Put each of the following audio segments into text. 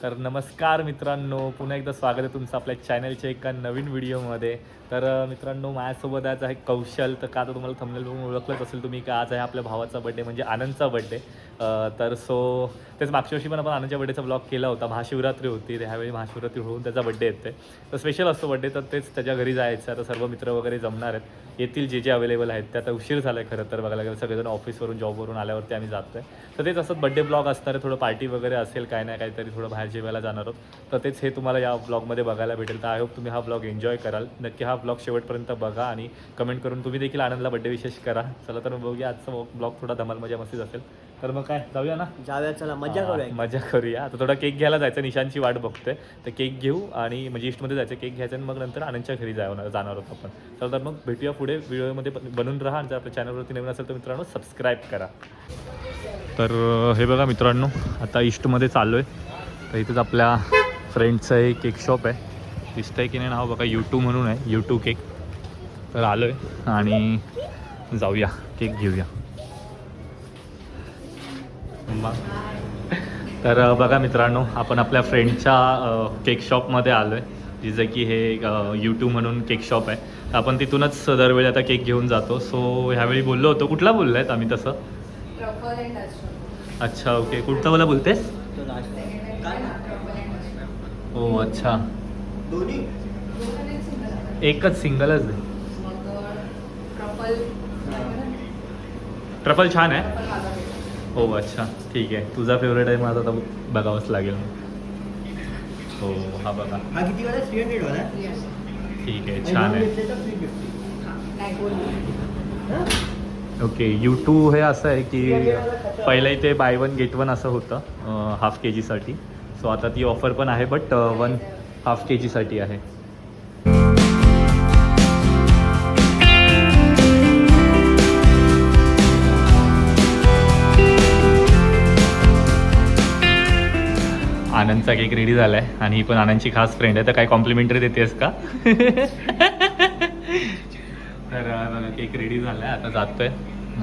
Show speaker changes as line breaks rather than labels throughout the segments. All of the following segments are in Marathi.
तर नमस्कार मित्रांनो, पुन्हा एकदा स्वागत आहे तुमचं आपल्या चॅनलच्या एका नवीन व्हिडिओमध्ये. तर मित्रांनो, माझ्यासोबत आज आहे कौशल. तर का तर तुम्हाला थंबनेल बघून ओळखलंच असेल तुम्ही का आज आहे आपल्या भावाचा बड्डे म्हणजे आनंदचा बड्डे. तर तेच मागच्या वर्षी पण आपण आनंदच्या बड्डेचा ब्लॉग केला होता. महाशिवरात्री होती, ह्यावेळी महाशिवरात्री होऊन त्याचा बड्डे येते. तर स्पेशल असतो बड्डे, तर तेच त्याच्या घरी जायचं. आता सर्व मित्र वगैरे जमणार आहेत, येतील जे अवेलेबल आहेत. ते आता उशीर झाला आहे खरं तर बघायला गेलं, सगळेजण ऑफिसवरून जॉबवरून आल्यावरती आम्ही जातो आहे. तर तेच असं बड्डे ब्लॉग असणार आहे, थोडं पार्टी वगैरे असेल, काय नाही काहीतरी थोडं बाहेर जेवायला जाणार आहोत. तर तेच हे तुम्हाला या ब्लॉगमध्ये बघायला भेटेल. तर आय होप तुम्ही हा ब्लॉग एन्जॉय कराल. नक्की हा ब्लॉग शेवटपर्यंत बघा आणि कमेंट करून तुम्ही देखील आनंदला बड्डे विशेष करा. चला तर बघूया आजचा ब्लॉग थोडा धमाल मजा मस्तीच असेल. तर मग काय जाऊया ना,
जाऊया, चला मजा करूया.
मजा करूया. आता थोडा केक घ्यायला जायचं, निशांची वाट बघतोय. तर केक घेऊ आणि म्हणजे ईस्टमध्ये जायचं, केक घ्यायचं आणि मग नंतर आनंदच्या घरी जाणार आहोत आपण. चला तर मग भेटूया पुढे व्हिडिओमध्ये बनून राहा. आणि जर आपल्या चॅनलवरती नवीन असेल तर मित्रांनो सबस्क्राईब करा. तर हे बघा मित्रांनो, आता ईस्टमध्ये चाललो आहे. तर इथेच आपल्या फ्रेंडचं एक केक शॉप आहे, दिसतंय की नाही नाव बघा, U2 म्हणून आहे, U2 केक. तर आलो आहे आणि जाऊया केक घेऊया. तर बघा मित्रांनो, आपण आपल्या फ्रेंडच्या केक शॉपमध्ये आलो आहे, जिचं की हे U2 म्हणून केक शॉप आहे. तर आपण तिथूनच दरवेळी आता केक घेऊन जातो. सो ह्यावेळी बोललो होतो, कुठला बोललो आहेत आम्ही तसं? अच्छा, ओके. कुठचं मला बोलतेस? हो, अच्छा. एकच सिंगलच आहे. ट्रफल छान आहे. हो, अच्छा, ठीक आहे. तुझा फेवरेट आहे, माझा तर बघावंच लागेल. हो, हा बघा.
हा किती वाला? 300 वाला?
ठीक आहे, छान आहे. ओके, U2 हे असं आहे की पहिलं इथे बाय 1 गेट 1 असं होतं हाफ KGसाठी. सो आता ती ऑफर पण आहे, बट 1 हाफ KGसाठी आहे. आनंदचा केक रेडी झाला आहे आणि ही पण आनंदची खास फ्रेंड आहे. तर काय कॉम्प्लिमेंटरी देतेस का? तर बघा, केक रेडी झाला आहे, आता जातोय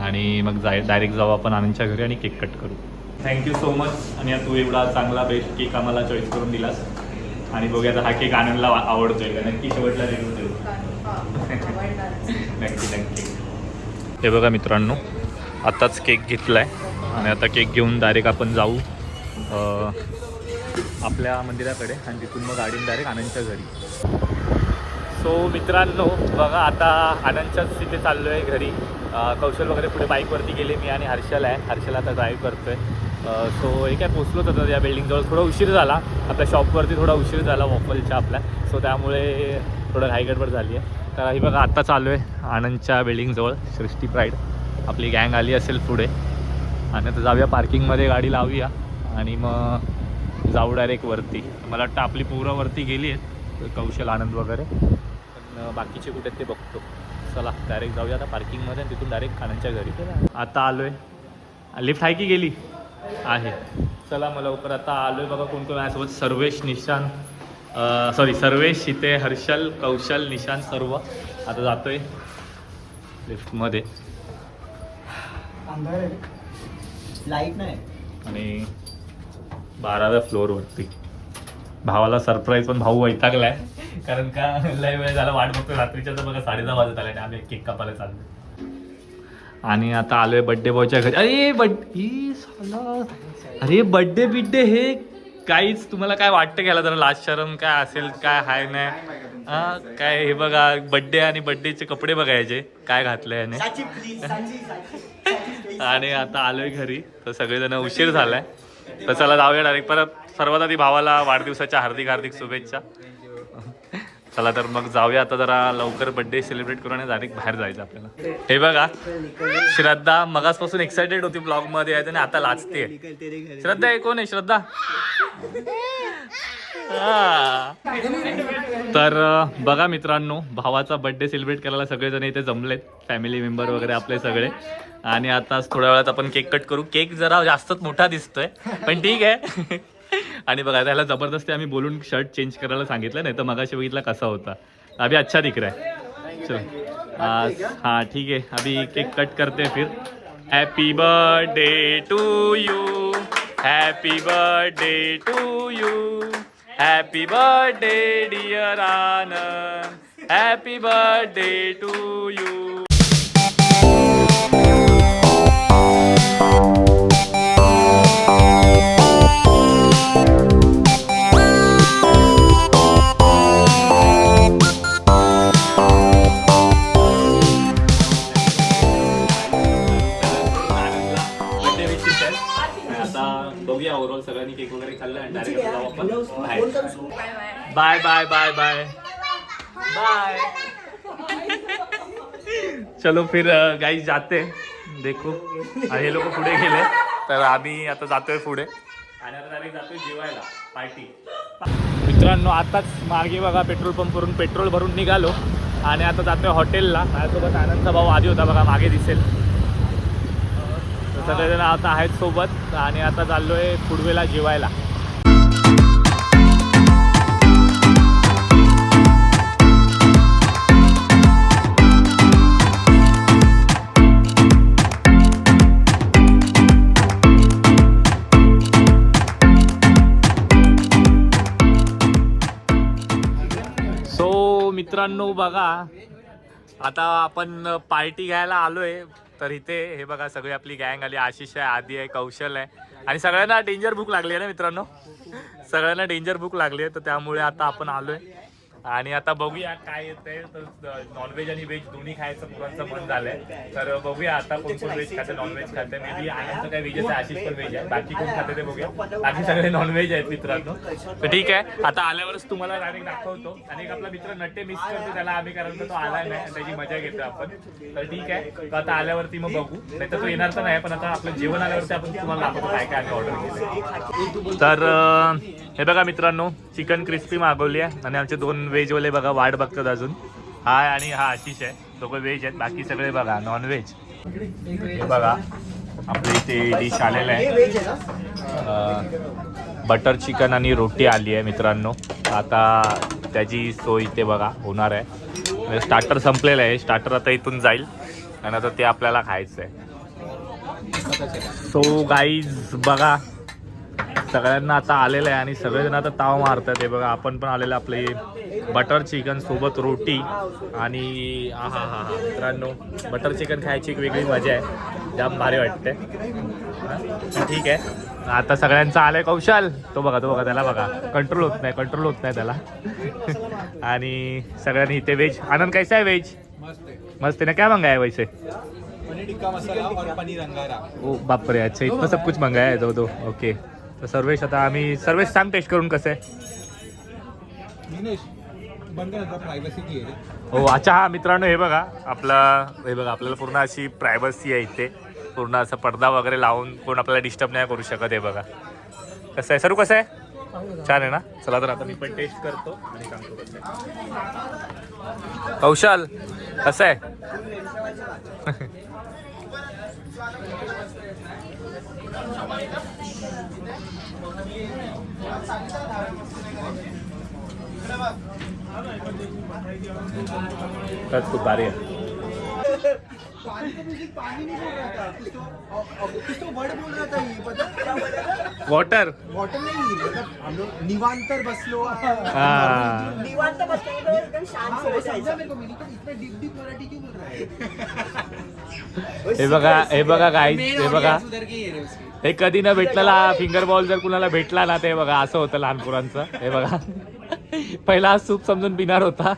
आणि मग डायरेक्ट जाऊ आपण आनंदच्या घरी आणि केक कट करू. Thank you so much. आणि तू एवढा चांगला बेस्ट केक आम्हाला चॉईस करून दिलास. आणि बघूया आता हा केक आनंदला आवडतोय का, नक्की शेवटला रिव्ह्यू देऊ. नक्की नक्की. हे बघा मित्रांनो, आत्ताच केक घेतला आहे आणि आता केक घेऊन डायरेक्ट आपण जाऊ आपल्या मंदिराकडे आणि तिथून मग गाडीने डायरेक्ट आनंदच्या घरी. सो मित्रांनो बघा, आता आनंदच्याच तिथे चाललो आहे घरी. कौशल वगैरे पुढे बाईकवरती गेले, मी आणि हर्षल आहे. हर्षल आता ड्राईव्ह करतो आहे. सो हे काय पोचलोच होतं या बिल्डिंगजवळ. थोडा उशीर झाला, आपल्या शॉपवरती थोडा उशीर झाला वॉफलच्या आपल्या. सो त्यामुळे थोडं घाईगडबड झाली आहे. तर ही बघा, आत्ता चालू आहे आनंदच्या बिल्डिंगजवळ. सृष्टी प्राईड आपली गँग आली असेल पुढे. आणि आता जाऊया पार्किंगमध्ये गाडी लावूया आणि मग जाऊ डायरेक्ट वरती. मला वाटतं आपली पोरं वरती गेली आहेत, कौशल आनंद वगैरे, पण बाकीचे कुठे ते बघतो. चला डायरेक्ट जाऊया आता पार्किंगमध्ये आणि तिथून डायरेक्ट आनंदच्या घरी. आता आलो आहे. लिफ्ट आहे की गेली आहे? चला मग लवकर आता आलो आहे. बघा कोण कोण माझ्यासोबत. सर्वेश, निशांत, सर्वेश, इथे हर्षल, कौशल, निशांत सर्व. आता जातो आहे लिफ्टमध्ये.
लाईट नाही
आणि 12व्या फ्लोअरवरती भावाला सरप्राईज, पण भाऊ वैतागला आहे कारण का लय वेळ झाला वाट बघतोय रात्रीच्या. तर बघा 10:30 वाजत आले आणि आम्ही केक कापायला चाललो. आणि आता आलोय बड्डे बॉयच्या घरी. अरे बड्डे बिड्डे हे काहीच तुम्हाला काय वाटतं घ्यायला जरा लाज शरम काय असेल काय हाय नाही. हां काय, हे बघा बड्डे आणि बड्डेचे कपडे बघायचे काय घातले याने. आणि आता आलोय घरी. तर सगळेजण उशीर झालाय. तर चला जाऊया डायरेक्ट. परत सर्वात आधी भावाला वाढदिवसाच्या हार्दिक हार्दिक शुभेच्छा. चला तर मग जाऊया आता, जरा लवकर बड्डे सेलिब्रेट करून आणि डायरेक्ट बाहेर जायचं आपल्याला. हे बघा, श्रद्धा मगासपासून एक्सायटेड होती ब्लॉगमध्ये यायचं आणि आता लाजते. श्रद्धा हे कोण आहे? श्रद्धा. तर बघा मित्रांनो, भावाचा बड्डे सेलिब्रेट करायला सगळेजण इथे जमलेत, फॅमिली मेंबर वगैरे आपले सगळे. आणि आता थोड्या वेळात आपण केक कट करू. केक जरा जास्तच मोठा दिसतोय पण ठीक आहे. आणि बघा, त्याला जबरदस्ती आम्ही बोलून शर्ट चेंज करायला सांगितलं, नाही तर मगाशी बघितला कसा होता. अभी अच्छा दिख रहा है. चलो हाँ ठीक है, अभी केक कट करते फिर. Happy birthday to you, happy birthday to you. Happy birthday dear Anand. Happy birthday to you. आता बघूया ओव्हरऑल सगळ्यांनी केक वगैरे खाल्लं आणि डायरेक्ट जाऊ आपण bye bye bye bye bye. चलो फिर गाइस जाते देखो. हे लोक पुढे गेले तर आम्ही आता जातोय पुढे आणि आता डायरेक्ट जातोय जेवायला पार्टी. मित्रांनो आताच मागे बघा पेट्रोल पंपवरून पेट्रोल भरून निघालो आणि आता जातोय हॉटेलला. माझ्यासोबत आनंदचा भाऊ आधी होता बघा मागे दिसेल. सगळेजण आता आहेत सोबत आणि आता चाललोय फुडवेला जेवायला. सो मित्रांनो बघा आता आपण पार्टी घ्यायला आलोय. तर इथे हे बघा सगळी आपली गँग आली. आशिष आहे, आदी आहे, कौशल आहे आणि सगळ्यांना डेंजर भूक लागली आहे ना मित्रांनो. सगळ्यांना डेंजर भूक लागली आहे तर त्यामुळे आता आपण आलोय आणि आता बघूया काय येतंय. तर नॉनव्हेज आणि व्हेज दोन्ही खायचं मुलांचं मन झालंय. तर बघूया आता कोण कोण व्हेज खाते नॉनव्हेज खाते. मे बी आनंदचं काय व्हेजच आहे, आशिष पण व्हेज आहे. बाकी कोण खाते ते बघूया. बाकी सगळे नॉनव्हेज आहेत मित्रांनो. तर ठीक आहे आता आल्यावरच तुम्हाला डायरेक्ट दाखवतो. आणि एक आपला मित्र नट्टे मिस करतो त्याला आम्ही, कारण तो आलाय नाही त्याची मजा घेतो आपण. तर ठीक आहे तर आता आल्यावरती मग बघू. नाही तर तो येणार तर नाही पण आता आपलं जेवण आल्यावरती आपण तुम्हाला दाखवतो काय काय आम्ही ऑर्डर केलं. तर हे बघा मित्रांनो चिकन क्रिस्पी मागवली आहे आणि आमचे 2 व्हेजवाले बघा वाट बघतात अजून. हा आणि हा आशिष आहे. दोघं व्हेज आहेत, बाकी सगळे बघा नॉनव्हेज. हे बघा आपल्या इथे डिश आलेलं आहे. बटर चिकन आणि रोटी आली आहे मित्रांनो. आता त्याची सोय इथे बघा होणार आहे. स्टार्टर संपलेलं आहे. स्टार्टर आता इथून जाईल आणि आता ते आपल्याला खायचं आहे. सो गाईज बघा सगळ्यांना आता आलेलं आहे आणि सगळेजण आता ताव मारतात. हे बघा आपण पण आलेलं आपले बटर चिकन सोबत रोटी आणि हा हा हा मित्रांनो बटर चिकन खायची एक वेगळी मजा आहे. जाम भारी वाटते. ठीक आहे आता सगळ्यांचं आलंय. कौशल तो बघा त्याला बघा कंट्रोल होत नाही त्याला. आणि सगळ्यांनी इथे व्हेज. आनंद कैसा आहे व्हेज? मस्त है ना. क्या मंगाया वैसे?
पनीर टिक्का मसाला और पनीर अंगारा.
ओ बापरे अच्छा इतना सब कुछ मंगाया है. दो ओके. तर सर्वेश आता आम्ही सर्वेश सांग टेस्ट करून कसं आहे.
प्रायव्हसी की आहे.
हो अच्छा हा मित्रांनो हे बघा आपल्याला पूर्ण अशी प्रायव्हसी आहे इथे. पूर्ण असं पडदा वगैरे लावून कोण आपल्याला डिस्टर्ब नाही करू शकत. हे बघा कसं आहे सर्व कसं आहे छान आहे ना. चला तर आता मी पण टेस्ट करतो आणि सांगतो कसं आहे. कौशल कसं आहे? खरंच खूप भारी आहे. वाटर
नहीं हम लोग निवांतर बसलो.
निवांत बसलो एकदम शांत बसायचं.
मेरे को मिली तो इतना डीप मराठी क्यों बोल रहा है?
हे बघा गाईज हे बघा
उधर की है उसकी.
हे कधी न भेटलेला फिंगर बॉल जर कुणाला भेटला ना ते बघा असं होतं लहान पोरांचं. हे बघा पहिला सूप समजून पिणार होता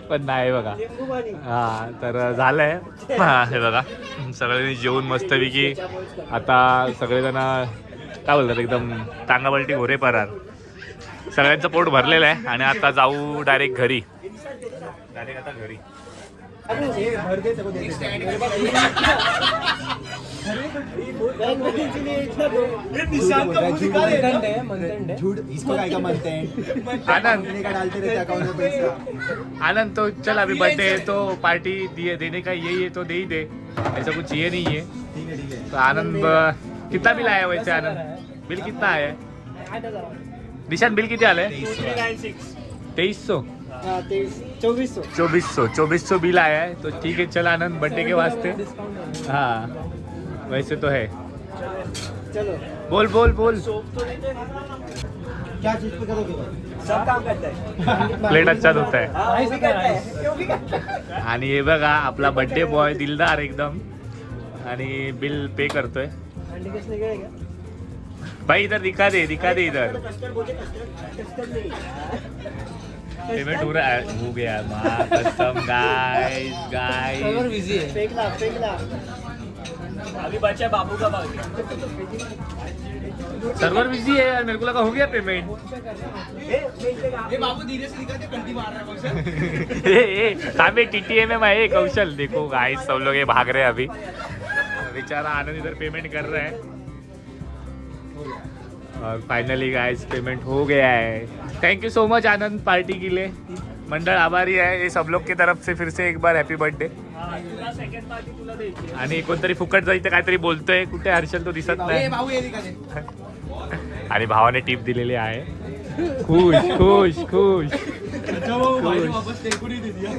पण नाही बघा. हा तर झालंय. हा हे बघा सगळ्यांनी जेवून मस्तपैकी आता सगळेजण काय बोलतात एकदम टांगाबलटी घोरे परार. सगळ्यांचं पोट भरलेलं आहे आणि आता जाऊ डायरेक्ट घरी. आता घरी
झूठ इसको काय का म्हणते हैं?
आनंद
का डालते रहते अकाउंट में पैसा.
आनंद तो चल अभी बर्थडे है तो पार्टी देने का यही है तो दे ही दे. ऐसा कुछ ये नहीं है.
ठीक है.
तो आनंद कितना बिल आया वैसे आनंद? बिल कितना आया? निशान बिल किती आलंय? 2300 2400 बिल आया है. तो ठीक है चल आनंद बर्थडे के वास्ते. हाँ वैसे तो है.
चलो
बोल बोल बोल.
क्या चीज पे करोगे भाई?
सब काम करताय.
प्लेट अच्छा धुत आहे.
हा, उभी करताय. ते उभी करताय.
आणि हे बघा आपला बर्थडे बॉय दिलदार एकदम आणि बिल पे करतोय.
अंडे कसले गळे का?
भाई इधर दिखा दे इधर.
कस्टर्ड बोलते कस्टर्ड नाही.
पेमेंट हो गया माँ कसम गाइस.
फेकला. अभी बचा बाबू का बाकी.
सर्वर बिजी है यार, मेरे को लगा हो गया पेमेंट.
ये बाबू धीरे से दिखाते कंटी मार रहा है कौशल.
सामने TTM में है कौशल. देखो गाइस सब लोग ये भाग रहे हैं अभी. बेचारा आनंद इधर पेमेंट कर रहा है और फाइनली गाइस पेमेंट हो गया है. Thank you so much Anand party के लिए. मंडळ आभारी आहे ये सब लोग की तरफ से. फिर से एक बार हॅपी बर्थडे. आणि कोणतरी फुकट जायचं काहीतरी बोलतोय. कुठे हर्षल तो दिसत नाही.
बाबू ये दिखाते.
आणि भावाने टिप दिलेली आहे. खुश खुश खुश.
वापस टेकून दे दिया.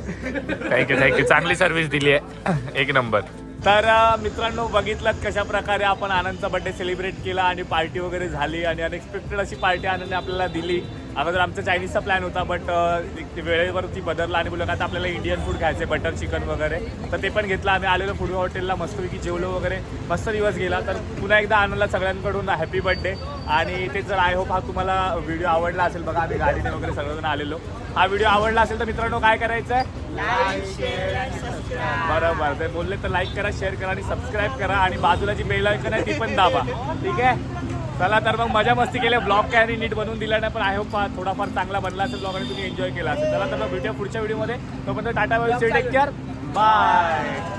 थँक्यू चांगली सर्व्हिस दिली आहे. एक नंबर. तर मित्रांनो बघितलात कशा प्रकारे आपण आनंदचा बर्थडे सेलिब्रेट केला आणि पार्टी वगैरे झाली आणि अनएक्सपेक्टेड अशी पार्टी आनंदने आपल्याला दिली. अगोदर आमचा चायनीजचा प्लॅन होता बट वेळेवरती बदलला आणि बोललं का आता आपल्याला इंडियन फूड खायचं आहे बटर चिकन वगैरे. तर ते पण घेतलं. आम्ही आलेलो फूड हॉटेलला मस्तपैकी जेवलो वगैरे. मस्त दिवस गेला. तर पुन्हा एकदा आनंदला सगळ्यांकडून हॅपी बर्थडे. आणि ते जर आय होप हा तुम्हाला व्हिडिओ आवडला असेल. बघा आम्ही गाडीने वगैरे सगळेजण आलेलो. हा व्हिडिओ आवडला असेल तर मित्रांनो काय करायचं आहे बरोबर ते बोलले तर लाईक करा शेअर करा आणि सबस्क्राईब करा आणि बाजूला जी बेल आयकॉन आहे ती पण दाबा. ठीक आहे चला तर मग मजा मस्ती केली. ब्लॉग काय आणि नीट बनवून दिला नाही पण आय होप थोडाफार चांगला बनला असेल ब्लॉग आणि तुम्ही एन्जॉय केला असेल. चला तर मग भेटूया पुढच्या व्हिडिओमध्ये. तोपर्यंत tata bye take care bye.